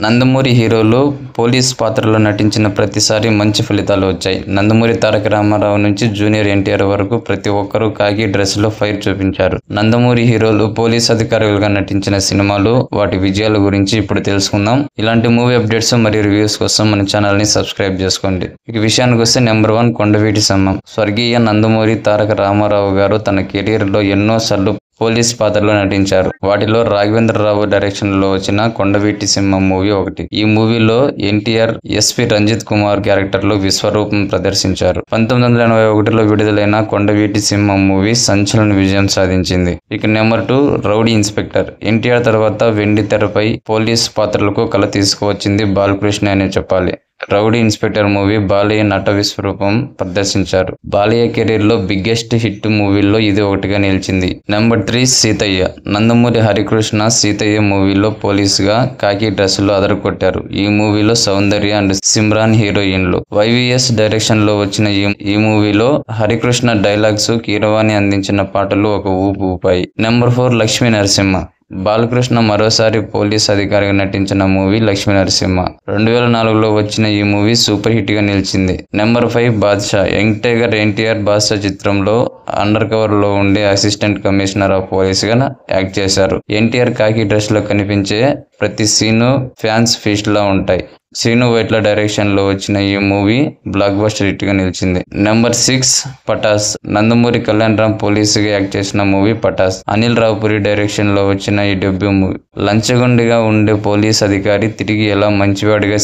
నందమూరి హీరోలు పోలీస్ పాత్రలో నటించిన ప్రతిసారి మంచి ఫలితాలు వచ్చాయి. నందమూరి తారక రామారావు నుంచి జూనియర్ ఎన్టీఆర్ వరకు ప్రతి ఒక్కరూ కాకి డ్రెస్సులో ఫైర్ చూపించారు. నందమూరి హీరోలు పోలీస్ అధికారులుగా నటించిన సినిమాలు, వాటి విజయాల గురించి ఇప్పుడు తెలుసుకుందాం. ఇలాంటి మూవీ అప్డేట్స్ మరియు రివ్యూస్ కోసం మన ఛానల్ ని సబ్స్క్రైబ్ చేసుకోండి. ఇక విషయానికి వస్తే నెంబర్ 1 కొండవీటి సింహం. స్వర్గీయ నందమూరి తారక రామారావు గారు తన కెరీర్ లో ఎన్నోసార్లు పోలీస్ పాత్రలో నటించారు. వాటిలో రాఘవేంద్రరావు డైరెక్షన్ లో వచ్చిన కొండవీటి సింహం మూవీ ఒకటి. ఈ మూవీలో ఎన్టీఆర్ ఎస్పీ రంజిత్ కుమార్ క్యారెక్టర్ లో విశ్వరూపం ప్రదర్శించారు. 1981లో విడుదలైన కొండవీటి సింహం మూవీ సంచలన విజయం సాధించింది. ఇక నెంబర్ 2 రౌడీ ఇన్స్పెక్టర్. ఎన్టీఆర్ తర్వాత వెండి తెరపై పోలీస్ పాత్రలకు కళ తీసుకువచ్చింది బాలకృష్ణ అనే చెప్పాలి. రౌడీ ఇన్స్పెక్టర్ మూవీ బాలయ్య నట విశ్వరూపం ప్రదర్శించారు. బాలయ్య కెరీర్ లో బిగ్గెస్ట్ హిట్ మూవీల్లో ఇది ఒకటిగా నిలిచింది. నెంబర్ 3 సీతయ్య. నందమూరి హరికృష్ణ సీతయ్య మూవీలో పోలీస్ గా కాకి డ్రెస్ లో అదరగొట్టారు. ఈ మూవీలో సౌందర్య అండ్ సిమ్రాన్ హీరోయిన్లు. వైవిఎస్ డైరెక్షన్ లో వచ్చిన ఈ మూవీలో హరికృష్ణ డైలాగ్స్, కీరవాణి అందించిన పాటలు ఒక ఊపు ఊపాయి. నెంబర్ 4 లక్ష్మీ నరసింహ. బాలకృష్ణ మరోసారి పోలీస్ అధికారిగా నటించిన మూవీ లక్ష్మీ నరసింహ. 2004లో వచ్చిన ఈ మూవీ సూపర్ హిట్ గా నిలిచింది. Number 5 Baadshah. Young tiger NTR Baadshah చిత్రంలో అండర్ కవర్ లో ఉండే అసిస్టెంట్ కమిషనర్ ఆఫ్ పోలీస్ గా యాక్ట్ చేశారు. ఎన్టీఆర్ కాకి డ్రెస్ లో కనిపించే ప్రతి సీను ఫ్యాన్స్ ఫీస్ట్ లా ఉంటాయి. శ్రీను వైట్ల డైరెక్షన్ లో వచ్చిన ఈ మూవీ బ్లాక్ బస్టర్ హిట్ గా నిలిచింది. నెంబర్ 6 పటాస్. నందమూరి కళ్యాణ్ రామ్ పోలీసుగా యాక్ట్ చేసిన మూవీ పటాస్. అనిల్ రావుపురి డైరెక్షన్ లో వచ్చిన ఈ డెబ్యూ మూవీ. లంచగొండిగా ఉండే పోలీస్ అధికారి తిరిగి ఎలా మంచివాడిగా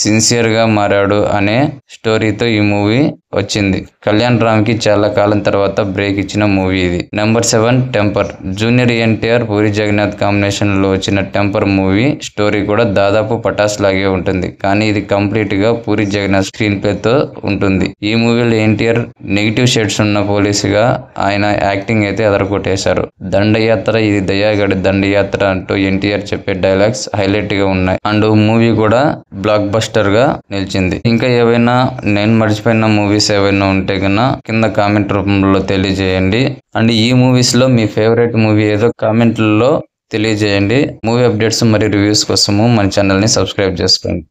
సిన్సియర్ గా మారాడు అనే స్టోరీతో ఈ మూవీ వచ్చింది. కళ్యాణ్ రామ్ కి చాలా కాలం తర్వాత బ్రేక్ ఇచ్చిన మూవీ ఇది. Number 7 Temper. Junior NTR Puri Jagannadh combination లో వచ్చిన టెంపర్ మూవీ స్టోరీ కూడా దాదాపు పటాస్ లాగే ఉంటుంది. కానీ ఇది కంప్లీట్ గా పూరి జగన్నాథ్ స్క్రీన్ ప్లే తో ఉంటుంది. ఈ మూవీలో ఎన్టీఆర్ నెగిటివ్ షేడ్స్ ఉన్న పోలీసుగా ఆయన యాక్టింగ్ అయితే అదరగొట్టేశారు. దండయాత్ర ఇది దయాగడి దండయాత్ర అంటూ ఎన్టీఆర్ చెప్పే డైలాగ్స్ హైలైట్ గా ఉన్నాయి. అండ్ మూవీ కూడా బ్లాక్ బస్టర్ గా నిలిచింది. ఇంకా ఏవైనా నేను మర్చిపోయిన మూవీస్ ఏవైనా ఉంటే కన్నా కింద కామెంట్ రూపంలో తెలియజేయండి. అండ్ ఈ మూవీస్ లో మీ ఫేవరెట్ మూవీ ఏదో కామెంట్లలో తెలియజేయండి. మూవీ అప్డేట్స్ మరియు రివ్యూస్ కోసము మన ఛానల్ ని సబ్స్క్రైబ్ చేసుకోండి.